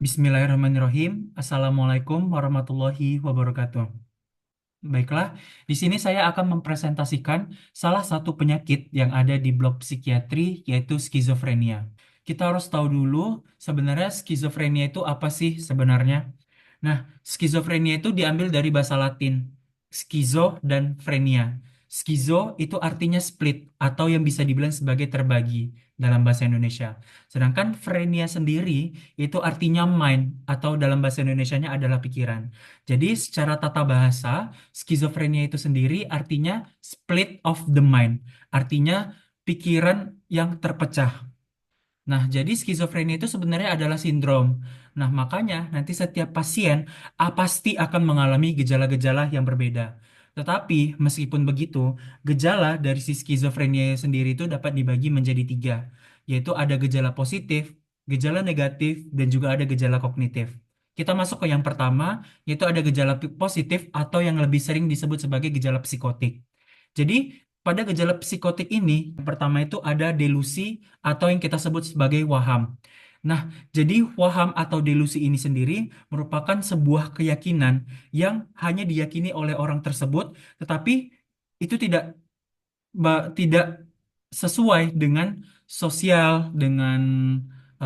Bismillahirrahmanirrahim. Assalamualaikum warahmatullahi wabarakatuh. Baiklah, di sini saya akan mempresentasikan salah satu penyakit yang ada di blok psikiatri, yaitu skizofrenia. Kita harus tahu dulu sebenarnya skizofrenia itu apa sih sebenarnya. Nah, skizofrenia itu diambil dari bahasa Latin, skizo dan frenia. Skizo itu artinya split atau yang bisa dibilang sebagai terbagi dalam bahasa Indonesia. Sedangkan frenia sendiri itu artinya mind atau dalam bahasa Indonesianya adalah pikiran. Jadi secara tata bahasa, skizofrenia itu sendiri artinya split of the mind, artinya pikiran yang terpecah. Nah, jadi skizofrenia itu sebenarnya adalah sindrom. Nah, makanya nanti setiap pasien pasti akan mengalami gejala-gejala yang berbeda. Tetapi, meskipun begitu, gejala dari si skizofrenia sendiri itu dapat dibagi menjadi tiga, yaitu ada gejala positif, gejala negatif, dan juga ada gejala kognitif. Kita masuk ke yang pertama, yaitu ada gejala positif atau yang lebih sering disebut sebagai gejala psikotik. Jadi, pada gejala psikotik ini, yang pertama itu ada delusi atau yang kita sebut sebagai waham. Nah, jadi waham atau delusi ini sendiri merupakan sebuah keyakinan yang hanya diyakini oleh orang tersebut, tetapi itu tidak sesuai dengan sosial, dengan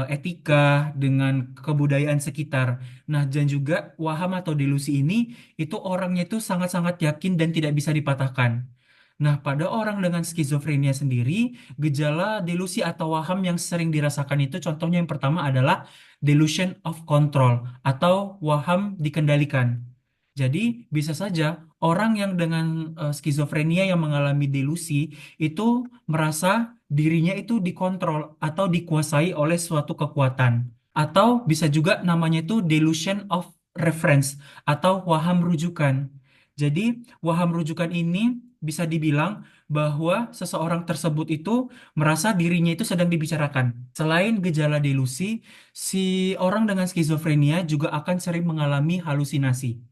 etika, dengan kebudayaan sekitar. Nah, dan juga waham atau delusi ini itu orangnya itu sangat-sangat yakin dan tidak bisa dipatahkan. Nah, pada orang dengan skizofrenia sendiri, gejala delusi atau waham yang sering dirasakan itu contohnya yang pertama adalah delusion of control atau waham dikendalikan. Jadi, bisa saja orang yang dengan skizofrenia yang mengalami delusi itu merasa dirinya itu dikontrol atau dikuasai oleh suatu kekuatan. Atau bisa juga namanya itu delusion of reference atau waham rujukan. Jadi, waham rujukan ini bisa dibilang bahwa seseorang tersebut itu merasa dirinya itu sedang dibicarakan. Selain gejala delusi, si orang dengan skizofrenia juga akan sering mengalami halusinasi.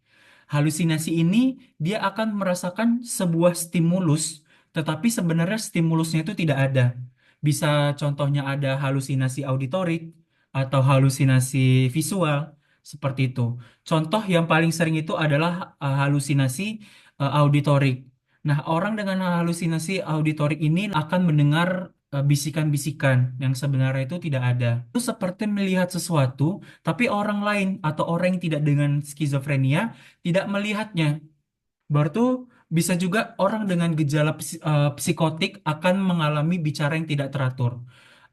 Halusinasi ini dia akan merasakan sebuah stimulus, tetapi sebenarnya stimulusnya itu tidak ada. Bisa contohnya ada halusinasi auditorik atau halusinasi visual, seperti itu. Contoh yang paling sering itu adalah halusinasi auditorik. Nah, orang dengan halusinasi auditorik ini akan mendengar bisikan-bisikan yang sebenarnya itu tidak ada. Itu seperti melihat sesuatu, tapi orang lain atau orang yang tidak dengan skizofrenia tidak melihatnya. Berarti bisa juga orang dengan gejala psikotik akan mengalami bicara yang tidak teratur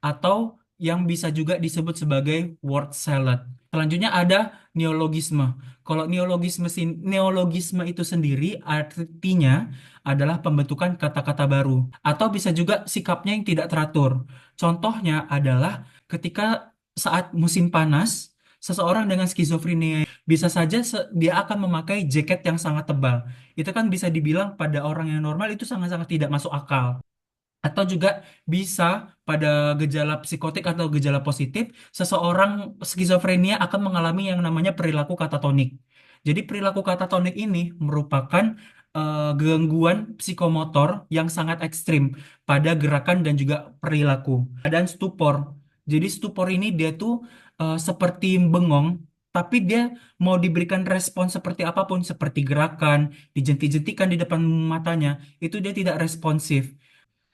atau yang bisa juga disebut sebagai word salad. Selanjutnya ada neologisme. Kalau neologisme itu sendiri artinya adalah pembentukan kata-kata baru atau bisa juga sikapnya yang tidak teratur. Contohnya adalah ketika saat musim panas, seseorang dengan skizofrenia bisa saja dia akan memakai jaket yang sangat tebal. Itu kan bisa dibilang pada orang yang normal itu sangat-sangat tidak masuk akal. Atau juga bisa pada gejala psikotik atau gejala positif, seseorang skizofrenia akan mengalami yang namanya perilaku katatonik. Jadi perilaku katatonik ini merupakan gangguan psikomotor yang sangat ekstrim pada gerakan dan juga perilaku. Dan stupor. Jadi stupor ini dia tuh seperti bengong, tapi dia mau diberikan respon seperti apapun, seperti gerakan, dijentik-jentikan di depan matanya, itu dia tidak responsif.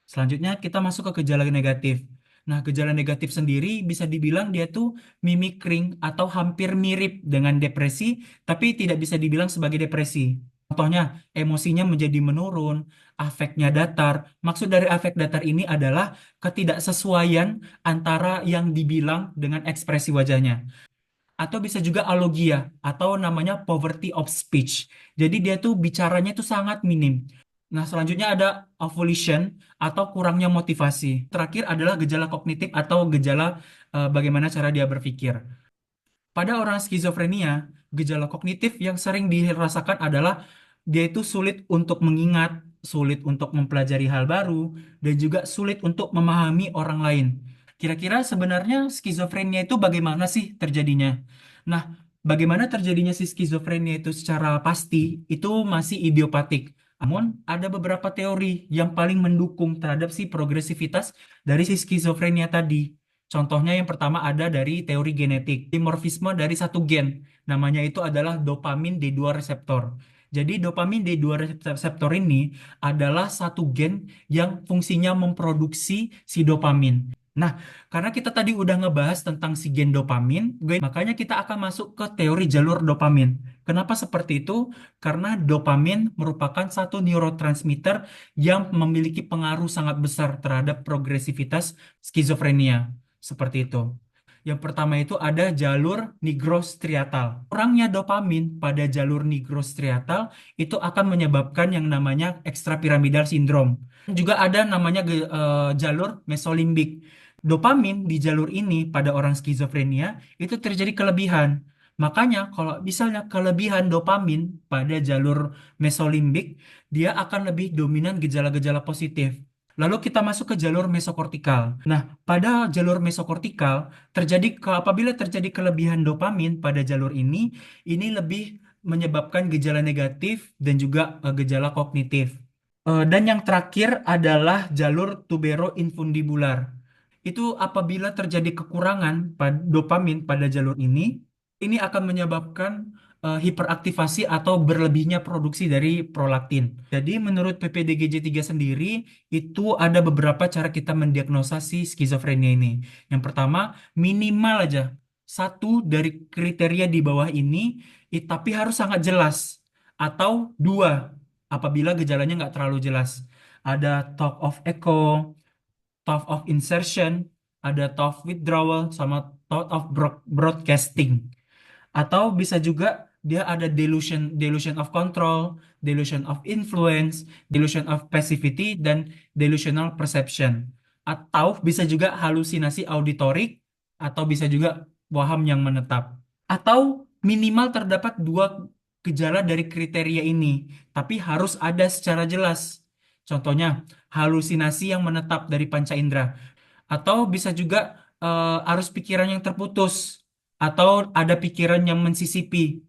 Selanjutnya kita masuk ke gejala negatif. Nah, gejala negatif sendiri bisa dibilang dia tuh mimikring atau hampir mirip dengan depresi, tapi tidak bisa dibilang sebagai depresi. Contohnya, emosinya menjadi menurun, afeknya datar. Maksud dari afek datar ini adalah ketidaksesuaian antara yang dibilang dengan ekspresi wajahnya. Atau bisa juga alogia, atau namanya poverty of speech. Jadi dia tuh bicaranya tuh sangat minim. Nah, selanjutnya ada avolition atau kurangnya motivasi. Terakhir adalah gejala kognitif atau gejala bagaimana cara dia berpikir. Pada orang skizofrenia, gejala kognitif yang sering dirasakan adalah dia itu sulit untuk mengingat, sulit untuk mempelajari hal baru, dan juga sulit untuk memahami orang lain. Kira-kira sebenarnya skizofrenia itu bagaimana sih terjadinya? Nah, bagaimana terjadinya si skizofrenia itu secara pasti itu masih idiopatik. Namun, ada beberapa teori yang paling mendukung terhadap si progresivitas dari si skizofrenia tadi. Contohnya yang pertama ada dari teori genetik, dimorfisme dari satu gen. Namanya itu adalah dopamin D2 reseptor. Jadi dopamin D2 reseptor ini adalah satu gen yang fungsinya memproduksi si dopamin. Nah, karena kita tadi udah ngebahas tentang si gen dopamin, makanya kita akan masuk ke teori jalur dopamin. Kenapa seperti itu? Karena dopamin merupakan satu neurotransmitter yang memiliki pengaruh sangat besar terhadap progresivitas skizofrenia. Seperti itu. Yang pertama itu ada jalur nigrostriatal. Kurangnya dopamin pada jalur nigrostriatal itu akan menyebabkan yang namanya extrapiramidal syndrome. Juga ada namanya jalur mesolimbik. Dopamin di jalur ini pada orang skizofrenia itu terjadi kelebihan. Makanya kalau misalnya kelebihan dopamin pada jalur mesolimbik, dia akan lebih dominan gejala-gejala positif. Lalu kita masuk ke jalur mesokortikal. Nah, pada jalur mesokortikal apabila terjadi kelebihan dopamin pada jalur ini lebih menyebabkan gejala negatif dan juga gejala kognitif. Dan yang terakhir adalah jalur tuberoinfundibular. Itu apabila terjadi kekurangan dopamin pada jalur ini akan menyebabkan hiperaktivasi atau berlebihnya produksi dari prolaktin. Jadi menurut PPDGJ 3 sendiri, itu ada beberapa cara kita mendiagnosa si skizofrenia ini. Yang pertama, minimal aja satu dari kriteria di bawah ini, tapi harus sangat jelas. Atau dua, apabila gejalanya nggak terlalu jelas. Ada talk of echo, thought of insertion, ada thought withdrawal, sama thought of broadcasting. Atau bisa juga dia ada delusion of control, delusion of influence, delusion of passivity, dan delusional perception. Atau bisa juga halusinasi auditorik, atau bisa juga waham yang menetap. Atau minimal terdapat dua gejala dari kriteria ini, tapi harus ada secara jelas. Contohnya, halusinasi yang menetap dari panca indera. Atau bisa juga arus pikiran yang terputus, atau ada pikiran yang mensisipi,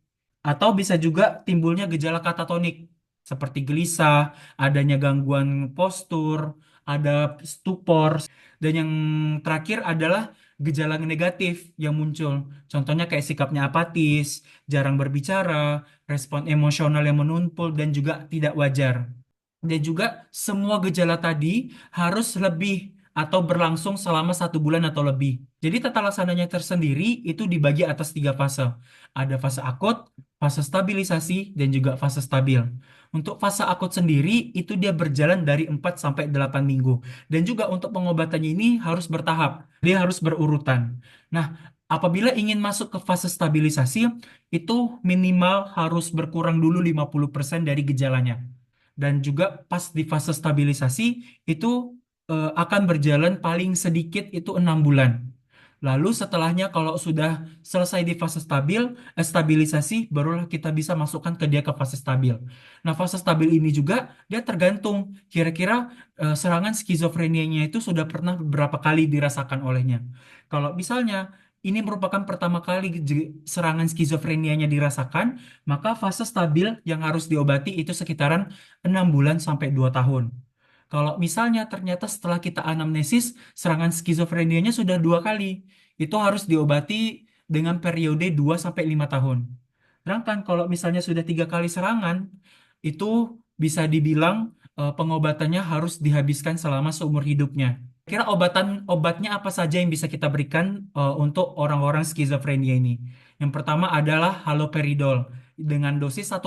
atau bisa juga timbulnya gejala katatonik seperti gelisah, adanya gangguan postur, ada stupor, dan yang terakhir adalah gejala negatif yang muncul. Contohnya kayak sikapnya apatis, jarang berbicara, respon emosional yang menumpul, dan juga tidak wajar. Dan juga semua gejala tadi harus lebih atau berlangsung selama 1 bulan atau lebih. Jadi tata laksananya tersendiri itu dibagi atas 3 fase. Ada fase akut, fase stabilisasi, dan juga fase stabil. Untuk fase akut sendiri itu dia berjalan dari 4 sampai 8 minggu. Dan juga untuk pengobatannya ini harus bertahap. Dia harus berurutan. Nah, apabila ingin masuk ke fase stabilisasi, itu minimal harus berkurang dulu 50% dari gejalanya. Dan juga pas di fase stabilisasi itu akan berjalan paling sedikit itu 6 bulan. Lalu setelahnya kalau sudah selesai di fase stabilisasi, barulah kita bisa masukkan ke dia ke fase stabil. Nah, fase stabil ini juga dia tergantung kira-kira serangan skizofrenianya itu sudah pernah berapa kali dirasakan olehnya. Kalau misalnya ini merupakan pertama kali serangan skizofrenianya dirasakan, maka fase stabil yang harus diobati itu sekitaran 6 bulan sampai 2 tahun. Kalau misalnya ternyata setelah kita anamnesis, serangan skizofrenianya sudah 2 kali, itu harus diobati dengan periode 2 sampai 5 tahun. Sedangkan kalau misalnya sudah 3 kali serangan, itu bisa dibilang pengobatannya harus dihabiskan selama seumur hidupnya. Kira obatnya apa saja yang bisa kita berikan untuk orang-orang skizofrenia ini? Yang pertama adalah haloperidol dengan dosis 1,5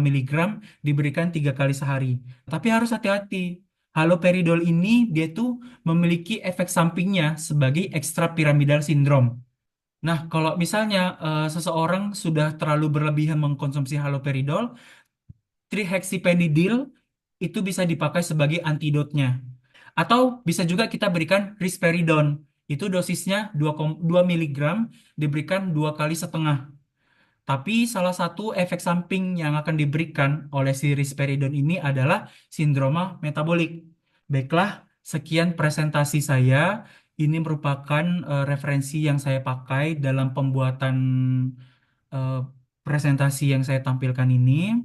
miligram diberikan 3 kali sehari. Tapi harus hati-hati. Haloperidol ini dia tuh memiliki efek sampingnya sebagai extrapiramidal syndrome. Nah, kalau misalnya seseorang sudah terlalu berlebihan mengkonsumsi haloperidol, trihexyphenidyl itu bisa dipakai sebagai antidotnya. Atau bisa juga kita berikan risperidon. Itu dosisnya 2 miligram diberikan 2 kali setengah. Tapi salah satu efek samping yang akan diberikan oleh si risperidon ini adalah sindroma metabolik. Baiklah, sekian presentasi saya. Ini merupakan referensi yang saya pakai dalam pembuatan eh, presentasi yang saya tampilkan ini.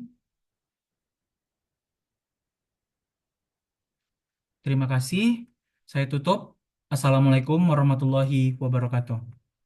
Terima kasih. Saya tutup. Assalamualaikum warahmatullahi wabarakatuh.